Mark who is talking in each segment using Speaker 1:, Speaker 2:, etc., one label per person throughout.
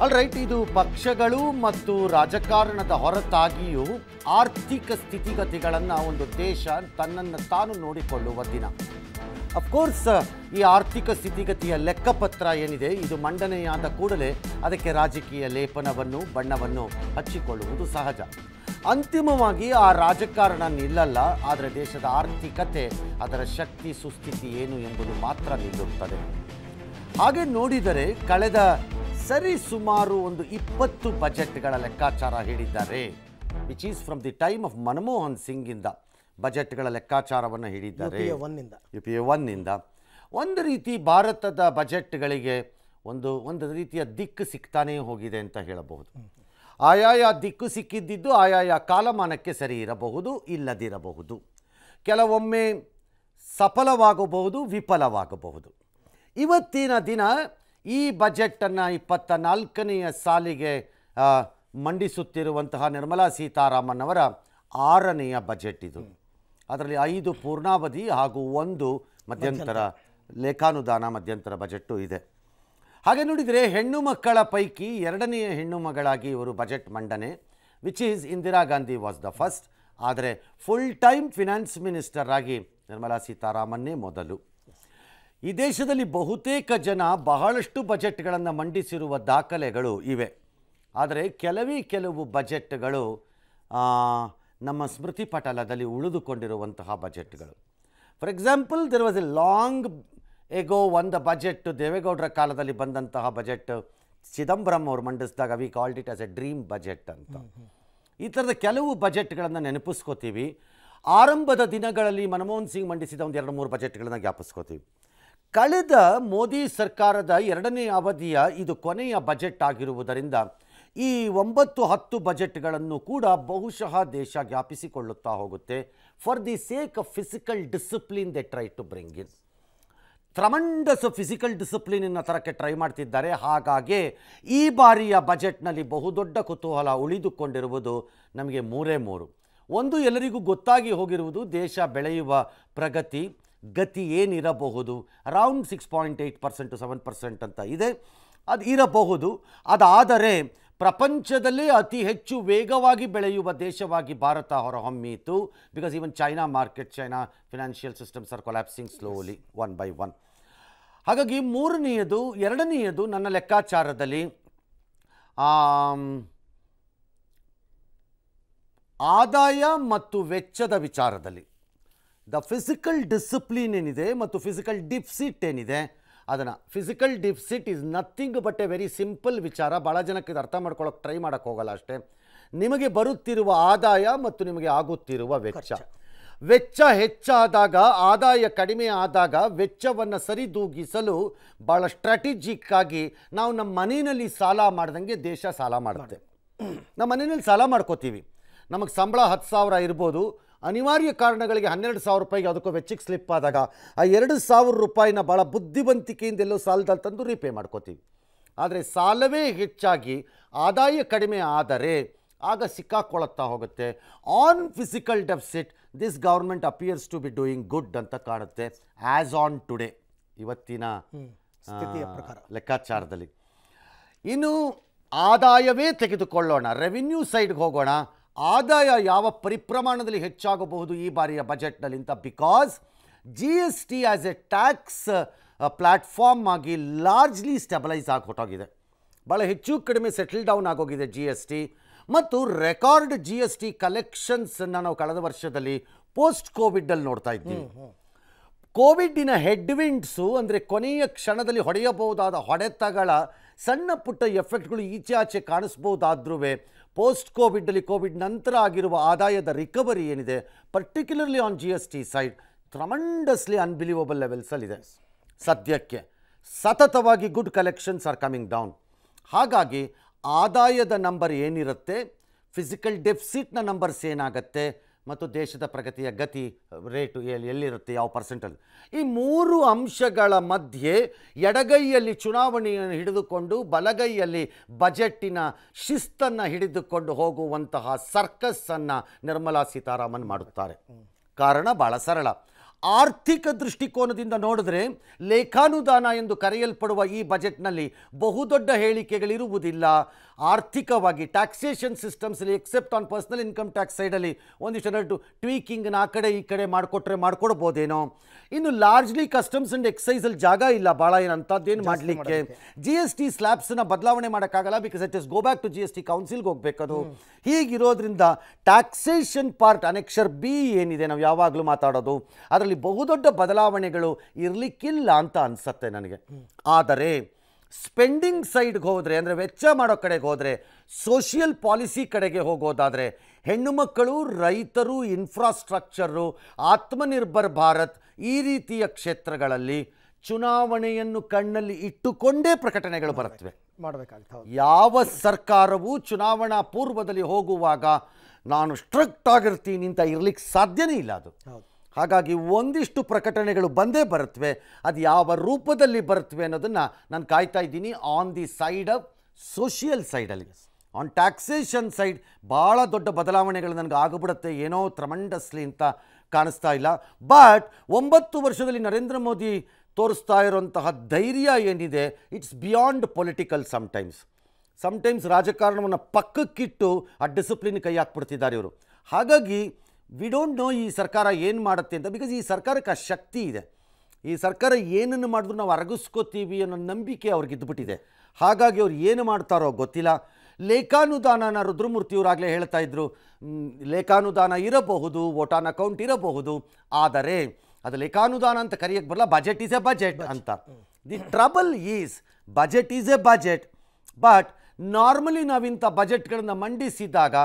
Speaker 1: All right, ಇದು ಪಕ್ಷಗಳು ಮತ್ತು ರಾಜಕಾರಣದ ಹೊರತಾಗಿಯೂ ಆರ್ಥಿಕ ಸ್ಥಿತಿಗತಿಗಳನ್ನು ಒಂದು ದೇಶ ತನ್ನನ್ನು ತಾನು ನೋಡಿಕೊಳ್ಳುವ ದಿನ. ಅಫ್ಕೋರ್ಸ್ ಈ ಆರ್ಥಿಕ ಸ್ಥಿತಿಗತಿಯ ಲೆಕ್ಕಪತ್ರ ಏನಿದೆ ಇದು ಮಂಡನೆಯಾದ ಕೂಡಲೇ ಅದಕ್ಕೆ ರಾಜಕೀಯ ಲೇಪನವನ್ನು ಬಣ್ಣವನ್ನು ಹಚ್ಚಿಕೊಳ್ಳುವುದು ಸಹಜ. ಅಂತಿಮವಾಗಿ ಆ ರಾಜಕಾರಣ ನಿಲ್ಲಲ್ಲ, ಆದರೆ ದೇಶದ ಆರ್ಥಿಕತೆ ಅದರ ಶಕ್ತಿ ಸುಸ್ಥಿತಿ ಏನು ಎಂಬುದು ಮಾತ್ರ ನಿಲ್ಲುತ್ತದೆ. ಹಾಗೆ ನೋಡಿದರೆ ಕಳೆದ ಸರಿ ಸುಮಾರು ಒಂದು 20 ಬಜೆಟ್ಗಳ ಲೆಕ್ಕಾಚಾರ ಹೇಳಿದ್ದಾರೆ, which is from the time of Manmohan Singh ಇಂದ ಬಜೆಟ್ಗಳ ಲೆಕ್ಕಾಚಾರವನ್ನು ಹೇಳಿದ್ದಾರೆ. UPA 1 ಒಂದು ರೀತಿ ಭಾರತದ ಬಜೆಟ್ಗಳಿಗೆ ಒಂದು ರೀತಿಯ ದಿಕ್ಕು ಸಿಗ್ತಾನೇ ಹೋಗಿದೆ ಅಂತ ಹೇಳಬಹುದು. ಆಯಾಯ ದಿಕ್ಕು ಸಿಕ್ಕಿದ್ದು ಆಯಾಯ ಕಾಲಮಾನಕ್ಕೆ ಸರಿ ಇರಬಹುದು, ಇಲ್ಲದಿರಬಹುದು. ಕೆಲವೊಮ್ಮೆ ಸಫಲವಾಗಬಹುದು, ವಿಫಲವಾಗಬಹುದು. ಇವತ್ತಿನ ದಿನ ಈ ಬಜೆಟನ್ನು 24ನೇ ಸಾಲಿಗೆ ಮಂಡಿಸುತ್ತಿರುವಂತಹ ನಿರ್ಮಲಾ ಸೀತಾರಾಮನ್ ಅವರ 6ನೇ ಬಜೆಟ್ ಇದು. ಅದರಲ್ಲಿ 5 ಪೂರ್ಣಾವಧಿ ಹಾಗೂ 1 ಮಧ್ಯಂತರ ಲೇಖಾನುದಾನ ಮಧ್ಯಂತರ ಬಜೆಟ್ಟು ಇದೆ. ಹಾಗೆ ನೋಡಿದರೆ ಹೆಣ್ಣು ಮಕ್ಕಳ ಪೈಕಿ 2ನೇ ಹೆಣ್ಣು ಮಗಳಾಗಿ ಇವರು ಬಜೆಟ್ ಮಂಡನೆ, which is Indira Gandhi was the first. ಆದರೆ ಫುಲ್ ಟೈಮ್ ಫಿನಾನ್ಸ್ ಮಿನಿಸ್ಟರ್ ಆಗಿ ನಿರ್ಮಲಾ ಸೀತಾರಾಮನ್ನೇ ಮೊದಲು. ಈ ದೇಶದಲ್ಲಿ ಬಹುತೇಕ ಜನ ಬಹಳಷ್ಟು ಬಜೆಟ್ಗಳನ್ನು ಮಂಡಿಸಿರುವ ದಾಖಲೆಗಳು ಇವೆ. ಆದರೆ ಕೆಲವು ಬಜೆಟ್ಗಳು ನಮ್ಮ ಸ್ಮೃತಿ ಪಟಲದಲ್ಲಿ ಉಳಿದುಕೊಂಡಿರುವಂತಹ ಬಜೆಟ್ಗಳು. For example, there was a long ago ಒಂದು ಬಜೆಟ್ ದೇವೇಗೌಡರ ಕಾಲದಲ್ಲಿ ಬಂದಂತಹ ಬಜೆಟ್ ಚಿದಂಬರಂ ಅವರು ಮಂಡಿಸಿದಾಗ we called it as a dream budget ಅಂತ. ಈ ಥರದ ಕೆಲವು ಬಜೆಟ್ಗಳನ್ನು ನೆನಪಿಸ್ಕೋತೀವಿ. ಆರಂಭದ ದಿನಗಳಲ್ಲಿ ಮನಮೋಹನ್ ಸಿಂಗ್ ಮಂಡಿಸಿದ ಒಂದು 2-3 ಬಜೆಟ್ಗಳನ್ನು ಜ್ಞಾಪಿಸ್ಕೋತೀವಿ. ಕಳೆದ ಮೋದಿ ಸರ್ಕಾರದ 2ನೇ ಅವಧಿಯ ಇದು ಕೊನೆಯ ಬಜೆಟ್ ಆಗಿರುವುದರಿಂದ ಈ 9-10 ಬಜೆಟ್ಗಳನ್ನು ಕೂಡ ಬಹುಶಃ ದೇಶ ಜ್ಞಾಪಿಸಿಕೊಳ್ಳುತ್ತಾ ಹೋಗುತ್ತೆ. For the sake of physical discipline they try to bring in tremendous physical ಡಿಸಿಪ್ಲಿನನ್ನು ತರಕ್ಕೆ ಟ್ರೈ ಮಾಡ್ತಿದ್ದಾರೆ. ಹಾಗಾಗಿ ಈ ಬಾರಿಯ ಬಜೆಟ್ನಲ್ಲಿ ಬಹುದೊಡ್ಡ ಕುತೂಹಲ ಉಳಿದುಕೊಂಡಿರುವುದು ನಮಗೆ 3. ಒಂದು, ಎಲ್ಲರಿಗೂ ಗೊತ್ತಾಗಿ ಹೋಗಿರುವುದು ದೇಶ ಬೆಳೆಯುವ ಪ್ರಗತಿ ಗತಿ ಏನಿರಬಹುದು. ಅರೌಂಡ್ 6.8% to 7% ಅಂತ ಇದೆ, ಅದು ಇರಬಹುದು. ಅದಾದರೆ ಪ್ರಪಂಚದಲ್ಲೇ ಅತಿ ಹೆಚ್ಚು ವೇಗವಾಗಿ ಬೆಳೆಯುವ ದೇಶವಾಗಿ ಭಾರತ ಹೊರಹೊಮ್ಮೀತು. Because even China market, China financial systems are collapsing slowly one by one. ಹಾಗಾಗಿ 2ನೇದು ನನ್ನ ಲೆಕ್ಕಾಚಾರದಲ್ಲಿ ಆದಾಯ ಮತ್ತು ವೆಚ್ಚದ ವಿಚಾರದಲ್ಲಿ ದ ಫಿಸಿಕಲ್ ಡಿಸಿಪ್ಲಿನ್ ಏನಿದೆ ಮತ್ತು ಫಿಸಿಕಲ್ ಡಿಫಿಸಿಟ್ ಏನಿದೆ ಅದನ್ನು, physical deficit is nothing but A very simple ವಿಚಾರ. ಭಾಳ ಜನಕ್ಕೆ ಇದು ಅರ್ಥ ಮಾಡ್ಕೊಳ್ಳೋಕೆ ಟ್ರೈ ಮಾಡೋಕ್ಕೆ ಹೋಗಲ್ಲ ಅಷ್ಟೇ. ನಿಮಗೆ ಬರುತ್ತಿರುವ ಆದಾಯ ಮತ್ತು ನಿಮಗೆ ಆಗುತ್ತಿರುವ ವೆಚ್ಚ ಹೆಚ್ಚಾದಾಗ, ಆದಾಯ ಕಡಿಮೆ ಆದಾಗ ವೆಚ್ಚವನ್ನು ಸರಿದೂಗಿಸಲು ಭಾಳ ಸ್ಟ್ರಾಟಜಿಕ್ ಆಗಿ ನಾವು ನಮ್ಮ ಮನೆಯಲ್ಲಿ ಸಾಲ ಮಾಡ್ದಂಗೆ ದೇಶ ಸಾಲ ಮಾಡುತ್ತೆ. ನಮ್ಮ ಮನೆಯಲ್ಲಿ ಸಾಲ ಮಾಡ್ಕೋತೀವಿ, ನಮಗೆ ಸಂಬಳ 10,000 ಇರ್ಬೋದು, ಅನಿವಾರ್ಯ ಕಾರಣಗಳಿಗೆ 12,000 ರೂಪಾಯಿಗೆ ಅದಕ್ಕೂ ವೆಚ್ಚಕ್ಕೆ ಸ್ಲಿಪ್ ಆದಾಗ ಆ 2,000 ರೂಪಾಯಿನ ಭಾಳ ಬುದ್ಧಿವಂತಿಕೆಯಿಂದ ಎಲ್ಲೋ ಸಾಲದಲ್ಲಿ ತಂದು ರೀಪೇ ಮಾಡ್ಕೋತೀವಿ. ಆದರೆ ಸಾಲವೇ ಹೆಚ್ಚಾಗಿ ಆದಾಯ ಕಡಿಮೆ ಆದರೆ ಆಗ ಸಿಕ್ಕಾಕೊಳ್ಳುತ್ತಾ ಹೋಗುತ್ತೆ. On fiscal deficit this government appears to be doing good ಅಂತ ಕಾಣುತ್ತೆ ಆ್ಯಸ್ ಆನ್ ಟುಡೇ, ಇವತ್ತಿನ ಸ್ಥಿತಿಯ ಪ್ರಕಾರ ಲೆಕ್ಕಾಚಾರದಲ್ಲಿ. ಇನ್ನು ಆದಾಯವೇ ತೆಗೆದುಕೊಳ್ಳೋಣ, ರೆವಿನ್ಯೂ ಸೈಡ್ಗೆ ಹೋಗೋಣ. ಆದಾಯ ಯಾವ ಪರಿಪ್ರಮಾಣದಲ್ಲಿ ಹೆಚ್ಚಾಗಬಹುದು ಈ ಬಾರಿಯ ಬಜೆಟ್ನಲ್ಲಿ ಅಂತ, because GST as A tax platform ಆಗಿ ಲಾರ್ಜ್ಲಿ ಸ್ಟೆಬಲೈಸ್ ಆಗಿ ಹೊಟ್ಟೋಗಿದೆ. ಭಾಳ ಹೆಚ್ಚು ಕಡಿಮೆ ಸೆಟಲ್ ಡೌನ್ ಆಗೋಗಿದೆ GST. ಮತ್ತು ರೆಕಾರ್ಡ್ GST ಕಲೆಕ್ಷನ್ಸನ್ನು ನಾವು ಕಳೆದ ವರ್ಷದಲ್ಲಿ ಪೋಸ್ಟ್ ಕೋವಿಡಲ್ಲಿ ನೋಡ್ತಾ ಇದ್ದೀವಿ. ಕೋವಿಡ್ಡಿನ ಹೆಡ್ವಿಂಡ್ಸು ಅಂದರೆ ಕೊನೆಯ ಕ್ಷಣದಲ್ಲಿ ಹೊಡೆಯಬಹುದಾದ ಹೊಡೆತಗಳ ಸಣ್ಣ ಪುಟ್ಟ ಎಫೆಕ್ಟ್ಗಳು ಈಚೆ ಕಾಣಿಸ್ಬೋದಾದ್ರೂ ಪೋಸ್ಟ್ ಕೋವಿಡಲ್ಲಿ, ಕೋವಿಡ್ ನಂತರ ಆಗಿರುವ ಆದಾಯದ ರಿಕವರಿ ಏನಿದೆ, particularly on GST side, tremendously unbelievable ಲೆವೆಲ್ಸಲ್ಲಿದೆ. ಸದ್ಯಕ್ಕೆ ಸತತವಾಗಿ good collections are coming down. ಹಾಗಾಗಿ ಆದಾಯದ ನಂಬರ್ ಏನಿರುತ್ತೆ, ಫಿಸಿಕಲ್ ಡೆಫಿಸಿಟ್ನ ನಂಬರ್ಸ್ ಏನಾಗುತ್ತೆ ಮತ್ತು ದೇಶದ ಪ್ರಗತಿಯ ಗತಿ ರೇಟು ಎಲ್ಲಿರುತ್ತೆ, ಯಾವ ಪರ್ಸೆಂಟಲ್ಲಿ, ಈ 3 ಅಂಶಗಳ ಮಧ್ಯೆ ಎಡಗೈಯಲ್ಲಿ ಚುನಾವಣೆಯನ್ನು ಹಿಡಿದುಕೊಂಡು ಬಲಗೈಯಲ್ಲಿ ಬಜೆಟ್ಟಿನ ಶಿಸ್ತನ್ನು ಹಿಡಿದುಕೊಂಡು ಹೋಗುವಂತಹ ಸರ್ಕಸ್ಸನ್ನು ನಿರ್ಮಲಾ ಸೀತಾರಾಮನ್ ಮಾಡುತ್ತಾರೆ. ಕಾರಣ ಭಾಳ ಸರಳ, ಆರ್ಥಿಕ ದೃಷ್ಟಿಕೋನದಿಂದ ನೋಡಿದ್ರೆ ಲೇಖಾನುದಾನ ಎಂದು ಕರೆಯಲ್ಪಡುವ ಈ ಬಜೆಟ್ನಲ್ಲಿ ಬಹುದೊಡ್ಡ ಹೇಳಿಕೆಗಳಿರುವುದಿಲ್ಲ. ಆರ್ಥಿಕವಾಗಿ ಟ್ಯಾಕ್ಸೇಷನ್ ಸಿಸ್ಟಮ್ಸಲ್ಲಿ except on personal income tax ಸೈಡಲ್ಲಿ ಒಂದಿಷ್ಟು ಟ್ವೀಕಿಂಗ್ನ ಆ ಕಡೆ ಈ ಕಡೆ ಮಾಡ್ಕೊಡ್ಬೋದೇನೋ. ಇನ್ನು ಲಾರ್ಜ್ಲಿ ಕಸ್ಟಮ್ಸ್ ಆ್ಯಂಡ್ ಎಕ್ಸೈಸಲ್ಲಿ ಜಾಗ ಇಲ್ಲ ಭಾಳ ಏನಂತದ್ದೇನು ಮಾಡಲಿಕ್ಕೆ. GST ಸ್ಲ್ಯಾಬ್ಸನ್ನ ಬದಲಾವಣೆ ಮಾಡೋಕ್ಕಾಗಲ್ಲ, because it is go back to GST ಕೌನ್ಸಿಲ್ಗೆ ಹೋಗಬೇಕದು. ಹೀಗಿರೋದ್ರಿಂದ ಟ್ಯಾಕ್ಸೇಷನ್ ಪಾರ್ಟ್ ಅನೆಕ್ಷರ್ B ಏನಿದೆ ನಾವು ಯಾವಾಗಲೂ ಮಾತಾಡೋದು, ಅದರಲ್ಲಿ ಬಹುದೊಡ್ಡ ಬದಲಾವಣೆಗಳು ಇರಲಿಕ್ಕಿಲ್ಲ ಅಂತ ಅನಿಸುತ್ತೆ ನನಗೆ. ಆದರೆ ಸ್ಪೆಂಡಿಂಗ್ ಸೈಡ್ಗೆ ಹೋದರೆ, ಅಂದರೆ ವೆಚ್ಚ ಮಾಡೋ ಕಡೆಗೆ ಹೋದರೆ, ಸೋಷಿಯಲ್ ಪಾಲಿಸಿ ಕಡೆಗೆ ಹೋಗೋದಾದರೆ, ಹೆಣ್ಣು ಮಕ್ಕಳು, ರೈತರು, ಇನ್ಫ್ರಾಸ್ಟ್ರಕ್ಚರು, ಆತ್ಮನಿರ್ಭರ್ ಭಾರತ್ ಈ ರೀತಿಯ ಕ್ಷೇತ್ರಗಳಲ್ಲಿ ಚುನಾವಣೆಯನ್ನು ಕಣ್ಣಲ್ಲಿ ಇಟ್ಟುಕೊಂಡೇ ಪ್ರಕಟಣೆಗಳು ಬರುತ್ತವೆ. ಯಾವ ಸರ್ಕಾರವೂ ಚುನಾವಣಾ ಪೂರ್ವದಲ್ಲಿ ಹೋಗುವಾಗ ನಾನು ಸ್ಟ್ರಿಕ್ಟ್ ಆಗಿರ್ತೀನಿ ಅಂತ ಇರಲಿಕ್ಕೆ ಸಾಧ್ಯನೇ ಇಲ್ಲ ಅದು. ಹಾಗಾಗಿ ಒಂದಿಷ್ಟು ಪ್ರಕಟಣೆಗಳು ಬಂದೇ ಬರುತ್ತವೆ. ಅದು ಯಾವ ರೂಪದಲ್ಲಿ ಬರುತ್ತವೆ ಅನ್ನೋದನ್ನು ನಾನು ಕಾಯ್ತಾ ಇದ್ದೀನಿ. On the side of social ಸೈಡಲ್ಲಿ, ಆನ್ ಟ್ಯಾಕ್ಸೇಷನ್ ಸೈಡ್ ಭಾಳ ದೊಡ್ಡ ಬದಲಾವಣೆಗಳು ನನಗೆ ಆಗಿಬಿಡುತ್ತೆ ಏನೋ ಟ್ರಮೆಂಡಸ್ಲಿ ಅಂತ ಕಾಣಿಸ್ತಾ ಇಲ್ಲ. ಬಟ್ 9 ವರ್ಷದಲ್ಲಿ ನರೇಂದ್ರ ಮೋದಿ ತೋರಿಸ್ತಾ ಇರೋಂತಹ ಧೈರ್ಯ ಏನಿದೆ, ಇಟ್ಸ್ ಬಿಯಾಂಡ್ ಪೊಲಿಟಿಕಲ್. ಸಮಟೈಮ್ಸ್ ರಾಜಕಾರಣವನ್ನು ಪಕ್ಕಕ್ಕಿಟ್ಟು ಆ ಡಿಸಿಪ್ಲಿನ್ ಕೈ ಹಾಕ್ಬಿಡ್ತಿದ್ದಾರೆ ಇವರು. ಹಾಗಾಗಿ ವಿ ಡೋಂಟ್ ನೋ ಈ ಸರ್ಕಾರ ಏನು ಮಾಡುತ್ತೆ ಅಂತ, ಬಿಕಾಸ್ ಈ ಸರ್ಕಾರಕ್ಕೆ ಆ ಶಕ್ತಿ ಇದೆ. ಈ ಸರ್ಕಾರ ಏನನ್ನು ಮಾಡಿದ್ರು ನಾವು ಅರಗಿಸ್ಕೋತೀವಿ ಅನ್ನೋ ನಂಬಿಕೆ ಅವ್ರಿಗೆ ಇದ್ದುಬಿಟ್ಟಿದೆ. ಹಾಗಾಗಿ ಅವ್ರು ಏನು ಮಾಡ್ತಾರೋ ಗೊತ್ತಿಲ್ಲ. ಲೇಖಾನುದಾನನ ರುದ್ರಮೂರ್ತಿಯವರಾಗಲೇ ಹೇಳ್ತಾ ಇದ್ರು, ಲೇಖಾನುದಾನ ಇರಬಹುದು, ವೋಟ್ ಆನ್ ಅಕೌಂಟ್ ಇರಬಹುದು, ಆದರೆ ಅದು ಲೇಖಾನುದಾನ ಅಂತ ಕರೆಯೋಕ್ಕೆ ಬರಲ್ಲ. ಬಜೆಟ್ ಈಸ್ ಎ ಬಜೆಟ್ ಅಂತ. The trouble is budget is a budget, but normally ನಾವಿಂಥ ಬಜೆಟ್ಗಳನ್ನು ಮಂಡಿಸಿದಾಗ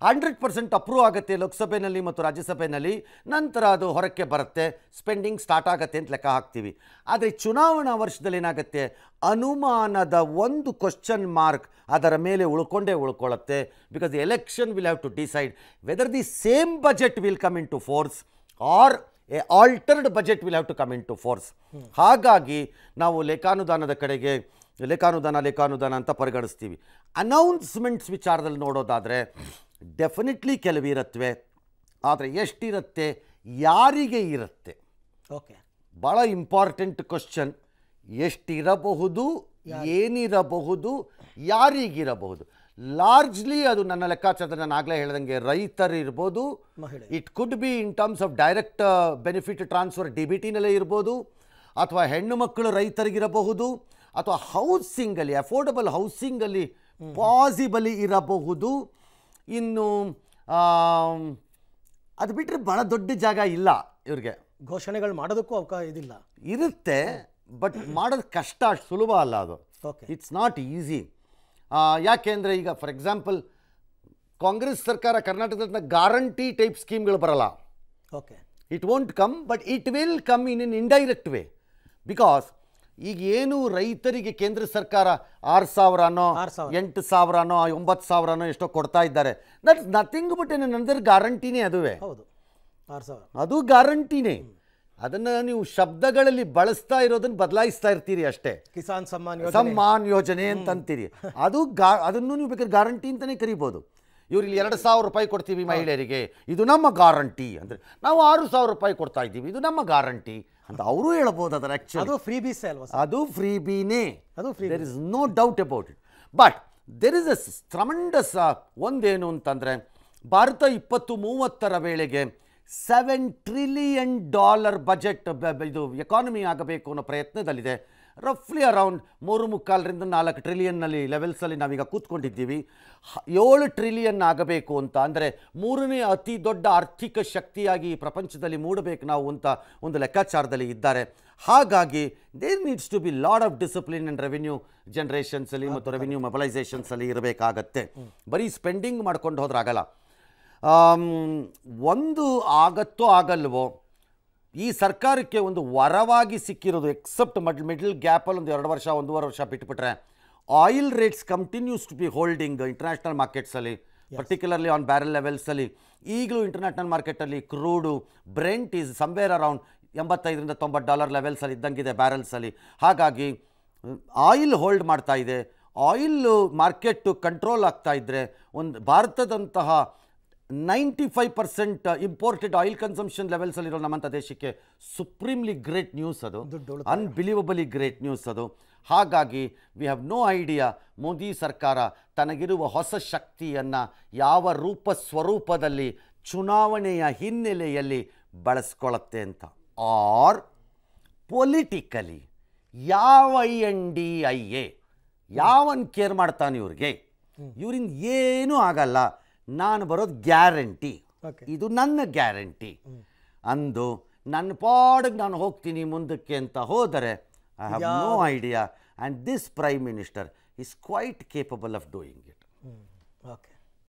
Speaker 1: 100% ಅಪ್ರೂವ್ ಆಗುತ್ತೆ ಲೋಕಸಭೆಯಲ್ಲಿ ಮತ್ತು ರಾಜ್ಯಸಭೆಯಲ್ಲಿ, ನಂತರ ಅದು ಹೊರಕ್ಕೆ ಬರುತ್ತೆ, ಸ್ಪೆಂಡಿಂಗ್ ಸ್ಟಾರ್ಟ್ ಆಗುತ್ತೆ ಅಂತ ಲೆಕ್ಕ ಹಾಕ್ತೀವಿ. ಆದರೆ ಚುನಾವಣಾ ವರ್ಷದಲ್ಲಿ ಏನಾಗುತ್ತೆ, ಅನುಮಾನದ ಒಂದು ಕ್ವಶನ್ ಮಾರ್ಕ್ ಅದರ ಮೇಲೆ ಉಳ್ಕೊಳ್ಳುತ್ತೆ. Because the election will have to decide whether the same budget will come into force or a altered budget will have to come into force. ಹಾಗಾಗಿ ನಾವು ಲೇಖಾನುದಾನದ ಕಡೆಗೆ ಲೇಖಾನುದಾನ ಅಂತ ಪರಿಗಣಿಸ್ತೀವಿ. ಅನೌನ್ಸ್ಮೆಂಟ್ಸ್ ವಿಚಾರದಲ್ಲಿ ನೋಡೋದಾದರೆ ಡೆಫಿನೆಟ್ಲಿ ಕೆಲವಿರುತ್ತವೆ, ಆದರೆ ಎಷ್ಟಿರುತ್ತೆ, ಯಾರಿಗೆ ಇರುತ್ತೆ, ಓಕೆ, ಭಾಳ ಇಂಪಾರ್ಟೆಂಟ್ ಕ್ವಶನ್. ಎಷ್ಟಿರಬಹುದು, ಏನಿರಬಹುದು, ಯಾರಿಗಿರಬಹುದು. ಲಾರ್ಜ್ಲಿ ಅದು ನನ್ನ ಲೆಕ್ಕಾಚಾರ, ನಾನು ಆಗಲೇ ಹೇಳ್ದಂಗೆ ರೈತರು ಇರ್ಬೋದು, it could be in terms of direct benefit transfer DBTನಲ್ಲೇ ಇರ್ಬೋದು, ಅಥವಾ ಹೆಣ್ಣು ಮಕ್ಕಳು ರೈತರಿಗಿರಬಹುದು, ಅಥವಾ ಹೌಸಿಂಗಲ್ಲಿ ಅಫೋರ್ಡಬಲ್ ಹೌಸಿಂಗಲ್ಲಿ ಪಾಸಿಬಲಿ ಇರಬಹುದು. ಇನ್ನು ಅದು ಬಿಟ್ಟರೆ ಭಾಳ ದೊಡ್ಡ ಜಾಗ ಇಲ್ಲ ಇವ್ರಿಗೆ.
Speaker 2: ಘೋಷಣೆಗಳು ಮಾಡೋದಕ್ಕೂ ಅವಕಾಶ ಇದಿಲ್ಲ,
Speaker 1: ಇರುತ್ತೆ, ಬಟ್ ಮಾಡೋದು ಕಷ್ಟ, ಅಷ್ಟು ಸುಲಭ ಅಲ್ಲ ಅದು. It's not easy. ಯಾಕೆಂದರೆ ಈಗ ಫಾರ್ ಎಕ್ಸಾಂಪಲ್ ಕಾಂಗ್ರೆಸ್ ಸರ್ಕಾರ ಕರ್ನಾಟಕದ ಗ್ಯಾರಂಟಿ ಟೈಪ್ ಸ್ಕೀಮ್ಗಳು ಬರಲ್ಲ.
Speaker 2: Okay,
Speaker 1: it won't come, but it will come in N indirect way. Because ಈಗ ಏನು ರೈತರಿಗೆ ಕೇಂದ್ರ ಸರ್ಕಾರ 6,000ನೋ 8,000ನೋ 9,000ನೋ ಎಷ್ಟೋ ಕೊಡ್ತಾ ಇದ್ದಾರೆ, that's nothing but an another ಗ್ಯಾರಂಟಿನೇ. ಅದುವೇ, ಅದು ಗ್ಯಾರಂಟಿನೇ. ಅದನ್ನು ನೀವು ಶಬ್ದಗಳಲ್ಲಿ ಬಳಸ್ತಾ ಇರೋದನ್ನು ಬದಲಾಯಿಸ್ತಾ ಇರ್ತೀರಿ ಅಷ್ಟೇ.
Speaker 2: ಕಿಸಾನ್
Speaker 1: ಸಮ್ಮಾನ್ ಯೋಜನೆ ಅಂತಂತೀರಿ, ಅದನ್ನು ನೀವು ಬೇಕಾದ್ರೆ ಗ್ಯಾರಂಟಿ ಅಂತಲೇ ಕರಿಬೋದು. ಇವ್ರಿಗೆ 2,000 ರೂಪಾಯಿ ಕೊಡ್ತೀವಿ ಮಹಿಳೆಯರಿಗೆ, ಇದು ನಮ್ಮ ಗ್ಯಾರಂಟಿ ಅಂದರೆ, ನಾವು 6,000 ರೂಪಾಯಿ ಕೊಡ್ತಾ ಇದ್ದೀವಿ, ಇದು ನಮ್ಮ ಗ್ಯಾರಂಟಿ ಅಂತ ಅವರು ಹೇಳ್ಬೋದು. ಅದರ ಆ್ಯಕ್ಚುಲಿ
Speaker 2: ಅದು ಫ್ರೀ ಬೀಸ್ ಅಲ್ವಾ,
Speaker 1: ಅದು ಫ್ರೀ ಬೀನೇ, there is no doubt about it. But there is a tremendous ಒಂದೇನು ಅಂತಂದರೆ, ಭಾರತ 2030 ವೇಳೆಗೆ $7 ಟ್ರಿಲಿಯನ್ ಬಜೆಟ್ ಇದು ಎಕಾನಮಿ ಆಗಬೇಕು ಅನ್ನೋ ಪ್ರಯತ್ನದಲ್ಲಿದೆ. ರಫ್ಲಿ ಅರೌಂಡ್ 3.25 ರಿಂದ 4 ಟ್ರಿಲಿಯನ್ನಲ್ಲಿ ಲೆವೆಲ್ಸಲ್ಲಿ ನಾವೀಗ ಕೂತ್ಕೊಂಡಿದ್ದೀವಿ. 7 ಟ್ರಿಲಿಯನ್ ಆಗಬೇಕು ಅಂತ ಅಂದರೆ 3ನೇ ಅತಿ ದೊಡ್ಡ ಆರ್ಥಿಕ ಶಕ್ತಿಯಾಗಿ ಪ್ರಪಂಚದಲ್ಲಿ ಮೂಡಬೇಕು ನಾವು ಅಂತ ಒಂದು ಲೆಕ್ಕಾಚಾರದಲ್ಲಿ ಇದ್ದಾರೆ. ಹಾಗಾಗಿ there needs to be lot of discipline and revenue ಜನ್ರೇಷನ್ಸಲ್ಲಿ ಮತ್ತು ರೆವಿನ್ಯೂ ಮೊಬಲೈಸೇಷನ್ಸಲ್ಲಿ ಇರಬೇಕಾಗತ್ತೆ. ಬರೀ ಸ್ಪೆಂಡಿಂಗ್ ಮಾಡ್ಕೊಂಡು ಹೋದ್ರಾಗಲ್ಲ. ಒಂದು ಆಗತ್ತೋ ಆಗಲ್ವೋ, ಈ ಸರ್ಕಾರಕ್ಕೆ ಒಂದು ವರವಾಗಿ ಸಿಕ್ಕಿರೋದು, ಎಕ್ಸೆಪ್ಟ್ ಮಿಡಲ್ ಗ್ಯಾಪಲ್ಲಿ ಒಂದು 2 ವರ್ಷ 1.5 ವರ್ಷ ಬಿಟ್ಬಿಟ್ರೆ, oil rates continues to be holding international ಮಾರ್ಕೆಟ್ಸಲ್ಲಿ, ಪರ್ಟಿಕ್ಯುಲರ್ಲಿ ಆನ್ ಬ್ಯಾರಲ್ ಲೆವೆಲ್ಸಲ್ಲಿ. ಈಗಲೂ ಇಂಟರ್ನ್ಯಾಷನಲ್ ಮಾರ್ಕೆಟಲ್ಲಿ crude brent is somewhere around $85 ರಿಂದ $90 ಲೆವೆಲ್ಸಲ್ಲಿ ಇದ್ದಂಗಿದೆ ಬ್ಯಾರಲ್ಸಲ್ಲಿ. ಹಾಗಾಗಿ ಆಯಿಲ್ ಹೋಲ್ಡ್ ಮಾಡ್ತಾ ಇದೆ. ಆಯಿಲ್ ಮಾರ್ಕೆಟ್ಟು ಕಂಟ್ರೋಲ್ ಆಗ್ತಾ ಇದ್ದರೆ, ಒಂದು ಭಾರತದಂತಹ 95% ಇಂಪೋರ್ಟೆಡ್ ಆಯಿಲ್ ಕನ್ಸಂಪ್ಷನ್ ಲೆವೆಲ್ಸಲ್ಲಿರೋ ನಮ್ಮಂಥ ದೇಶಕ್ಕೆ ಸುಪ್ರೀಮ್ಲಿ ಗ್ರೇಟ್ ನ್ಯೂಸ್ ಅದು, ಅನ್ಬಿಲೀವಬಲಿ ಗ್ರೇಟ್ ನ್ಯೂಸ್ ಅದು. ಹಾಗಾಗಿ we have no idea Modi ಸರ್ಕಾರ ತನಗಿರುವ ಹೊಸ ಶಕ್ತಿಯನ್ನು ಯಾವ ರೂಪ ಸ್ವರೂಪದಲ್ಲಿ ಚುನಾವಣೆಯ ಹಿನ್ನೆಲೆಯಲ್ಲಿ ಬಳಸ್ಕೊಳ್ಳುತ್ತೆ ಅಂತ. ಆರ್ ಪೊಲಿಟಿಕಲಿ ಯಾವ NDIA ಯಾವನ್ ಕೇರ್ ಮಾಡ್ತಾನೆ ಇವ್ರಿಗೆ, ಇವರಿಂದ ಏನೂ ಆಗಲ್ಲ, ನಾನು ಬರೋದು ಗ್ಯಾರಂಟಿ, ಇದು ನನ್ನ ಗ್ಯಾರಂಟಿ ಅಂದು ನನ್ನ ಪಾಡಿಗೆ ನಾನು ಹೋಗ್ತೀನಿ ಮುಂದಕ್ಕೆ ಅಂತ ಹೋದರೆ I have no idea. And this prime minister is quite capable of doing it.
Speaker 2: Okay.